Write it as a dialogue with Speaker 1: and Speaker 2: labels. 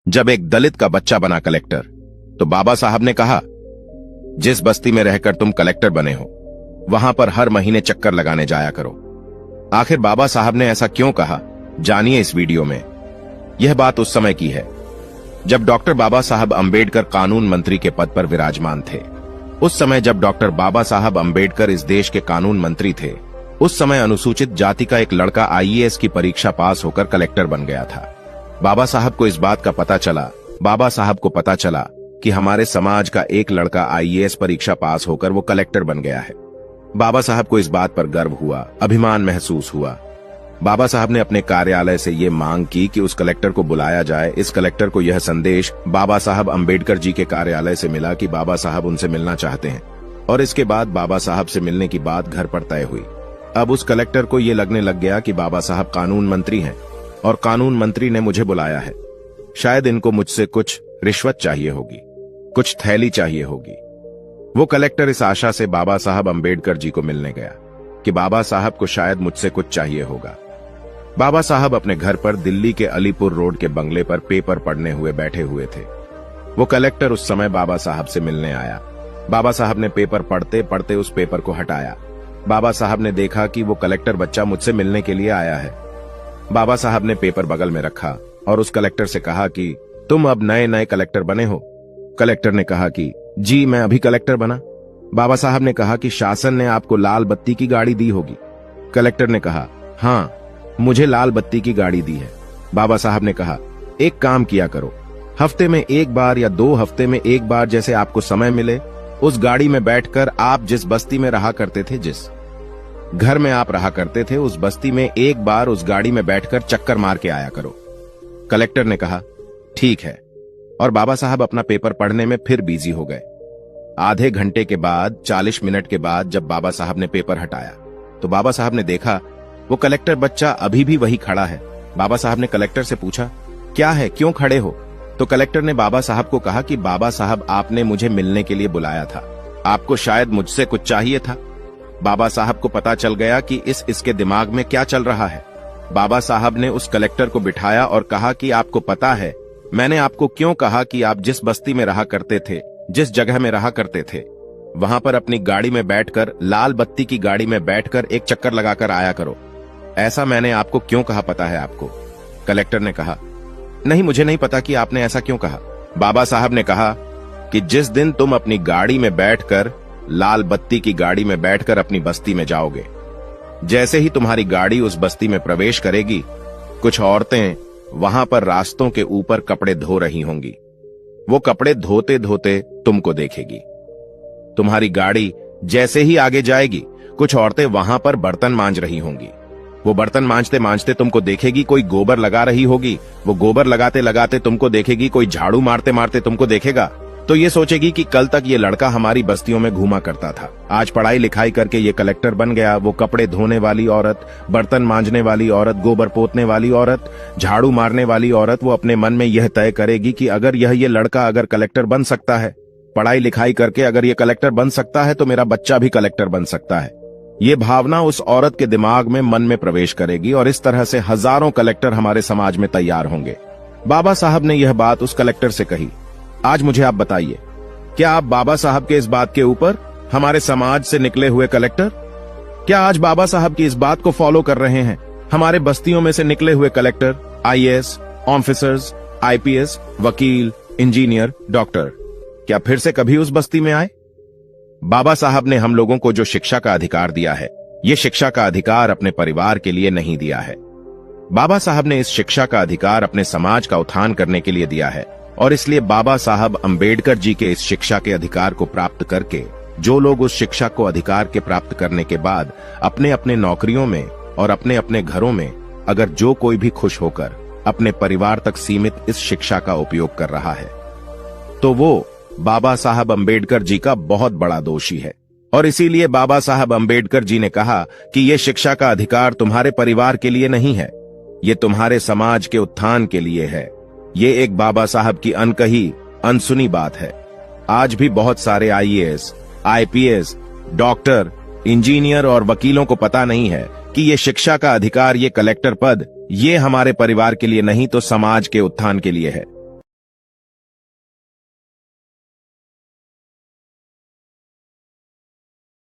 Speaker 1: जब एक दलित का बच्चा बना कलेक्टर, तो बाबा साहब ने कहा, जिस बस्ती में रहकर तुम कलेक्टर बने हो, वहां पर हर महीने चक्कर लगाने जाया करो। आखिर बाबा साहब ने ऐसा क्यों कहा, जानिए इस वीडियो में। यह बात उस समय की है जब डॉक्टर बाबा साहब अंबेडकर कानून मंत्री के पद पर विराजमान थे। उस समय जब डॉक्टर बाबा साहब अंबेडकर इस देश के कानून मंत्री थे, उस समय अनुसूचित जाति का एक लड़का आईएएस की परीक्षा पास होकर कलेक्टर बन गया था। बाबा साहब को इस बात का पता चला कि हमारे समाज का एक लड़का आईएएस परीक्षा पास होकर वो कलेक्टर बन गया है। बाबा साहब को इस बात पर गर्व हुआ, अभिमान महसूस हुआ। बाबा साहब ने अपने कार्यालय से ये मांग की कि उस कलेक्टर को बुलाया जाए। इस कलेक्टर को यह संदेश बाबा साहब अंबेडकर जी के कार्यालय से मिला कि बाबा साहब उनसे मिलना चाहते हैं, और इसके बाद बाबा साहब से मिलने की बात घर पर तय हुई। अब उस कलेक्टर को ये लगने लग गया कि बाबा साहब कानून मंत्री हैं और कानून मंत्री ने मुझे बुलाया है, शायद इनको मुझसे कुछ रिश्वत चाहिए होगी, कुछ थैली चाहिए होगी। वो कलेक्टर इस आशा से बाबा साहब अंबेडकर जी को मिलने गया कि बाबा साहब को शायद मुझसे कुछ चाहिए होगा। बाबा साहब अपने घर पर दिल्ली के अलीपुर रोड के बंगले पर पेपर पढ़ने हुए बैठे हुए थे। वो कलेक्टर उस समय बाबा साहब से मिलने आया। बाबा साहब ने पेपर पढ़ते पढ़ते उस पेपर को हटाया। बाबा साहब ने देखा कि वो कलेक्टर बच्चा मुझसे मिलने के लिए आया है। बाबा साहब ने पेपर बगल में रखा और उस कलेक्टर से कहा कि तुम अब नए नए कलेक्टर बने हो। कलेक्टर ने कहा कि जी मैं अभी कलेक्टर बना। बाबा साहब ने कहा कि शासन ने आपको लाल बत्ती की गाड़ी दी होगी। कलेक्टर ने कहा, हाँ मुझे लाल बत्ती की गाड़ी दी है। बाबा साहब ने कहा, एक काम किया करो, हफ्ते में एक बार या 2 हफ्ते में एक बार जैसे आपको समय मिले, उस गाड़ी में बैठकर आप जिस बस्ती में रहा करते थे, जिस घर में आप रहा करते थे, उस बस्ती में एक बार उस गाड़ी में बैठकर चक्कर मार के आया करो। कलेक्टर ने कहा, ठीक है, और बाबा साहब अपना पेपर पढ़ने में फिर बिजी हो गए। आधे घंटे के बाद, 40 मिनट के बाद जब बाबा साहब ने पेपर हटाया तो बाबा साहब ने देखा वो कलेक्टर बच्चा अभी भी वही खड़ा है। बाबा साहब ने कलेक्टर से पूछा, क्या है, क्यों खड़े हो? तो कलेक्टर ने बाबा साहब को कहा कि बाबा साहब आपने मुझे मिलने के लिए बुलाया था, आपको शायद मुझसे कुछ चाहिए था। बाबा साहब को पता चल गया कि इसके दिमाग में क्या चल रहा है। बाबा साहब ने उस कलेक्टर को बिठाया और कहा कि आपको पता है मैंने आपको क्यों कहा कि आप जिस बस्ती में रहा करते थे, जिस जगह में रहा करते थे, वहां पर अपनी गाड़ी में बैठकर, लाल बत्ती की गाड़ी में बैठकर एक चक्कर लगाकर आया करो। ऐसा मैंने आपको क्यों कहा पता है आपको? कलेक्टर ने कहा, नहीं मुझे नहीं पता कि आपने ऐसा क्यों कहा। बाबा साहब ने कहा कि जिस दिन तुम अपनी गाड़ी में बैठकर, लाल बत्ती की गाड़ी में बैठकर अपनी बस्ती में जाओगे, जैसे ही तुम्हारी गाड़ी उस बस्ती में प्रवेश करेगी, कुछ औरतें वहां पर रास्तों के ऊपर कपड़े धो रही होंगी। वो कपड़े धोते धोते तुमको देखेगी। तुम्हारी गाड़ी जैसे ही आगे जाएगी, कुछ औरतें वहां पर बर्तन मांज रही होंगी। वो बर्तन मांजते मांजते तुमको देखेगी कोई गोबर लगा रही होगी। वो गोबर लगाते लगाते तुमको देखेगी कोई झाड़ू मारते मारते तुमको देखेगा। तो ये सोचेगी कि कल तक ये लड़का हमारी बस्तियों में घूमा करता था, आज पढ़ाई लिखाई करके ये कलेक्टर बन गया। वो कपड़े धोने वाली औरत, बर्तन मांजने वाली औरत, गोबर पोतने वाली औरत, झाड़ू मारने वाली औरत, वो अपने मन में यह तय करेगी कि अगर ये लड़का अगर कलेक्टर बन सकता है, पढ़ाई लिखाई करके अगर ये कलेक्टर बन सकता है, तो मेरा बच्चा भी कलेक्टर बन सकता है। ये भावना उस औरत के दिमाग में, मन में प्रवेश करेगी और इस तरह से हजारों कलेक्टर हमारे समाज में तैयार होंगे। बाबा साहब ने यह बात उस कलेक्टर से कही। आज मुझे आप बताइए, क्या आप बाबा साहब के इस बात के ऊपर, हमारे समाज से निकले हुए कलेक्टर, क्या आज बाबा साहब की इस बात को फॉलो कर रहे हैं? हमारे बस्तियों में से निकले हुए कलेक्टर, आईएएस ऑफिसर्स, आईपीएस, वकील, इंजीनियर, डॉक्टर, क्या फिर से कभी उस बस्ती में आए? बाबा साहब ने हम लोगों को जो शिक्षा का अधिकार दिया है, ये शिक्षा का अधिकार अपने परिवार के लिए नहीं दिया है। बाबा साहब ने इस शिक्षा का अधिकार अपने समाज का उत्थान करने के लिए दिया है, और इसलिए बाबा साहब अंबेडकर जी के इस शिक्षा के अधिकार को प्राप्त करके, जो लोग उस शिक्षा को अधिकार के प्राप्त करने के बाद अपने अपने नौकरियों में और अपने अपने घरों में, अगर जो कोई भी खुश होकर अपने परिवार तक सीमित इस शिक्षा का उपयोग कर रहा है, तो वो बाबा साहब अंबेडकर जी का बहुत बड़ा दोषी है। और इसीलिए बाबा साहब अंबेडकर जी ने कहा कि यह शिक्षा का अधिकार तुम्हारे परिवार के लिए नहीं है, ये तुम्हारे समाज के उत्थान के लिए है। ये एक बाबा साहब की अनकही, अनसुनी बात है। आज भी बहुत सारे आईएएस, आईपीएस, डॉक्टर, इंजीनियर और वकीलों को पता नहीं है कि ये शिक्षा का अधिकार, ये कलेक्टर पद, ये हमारे परिवार के लिए नहीं तो समाज के उत्थान के लिए है।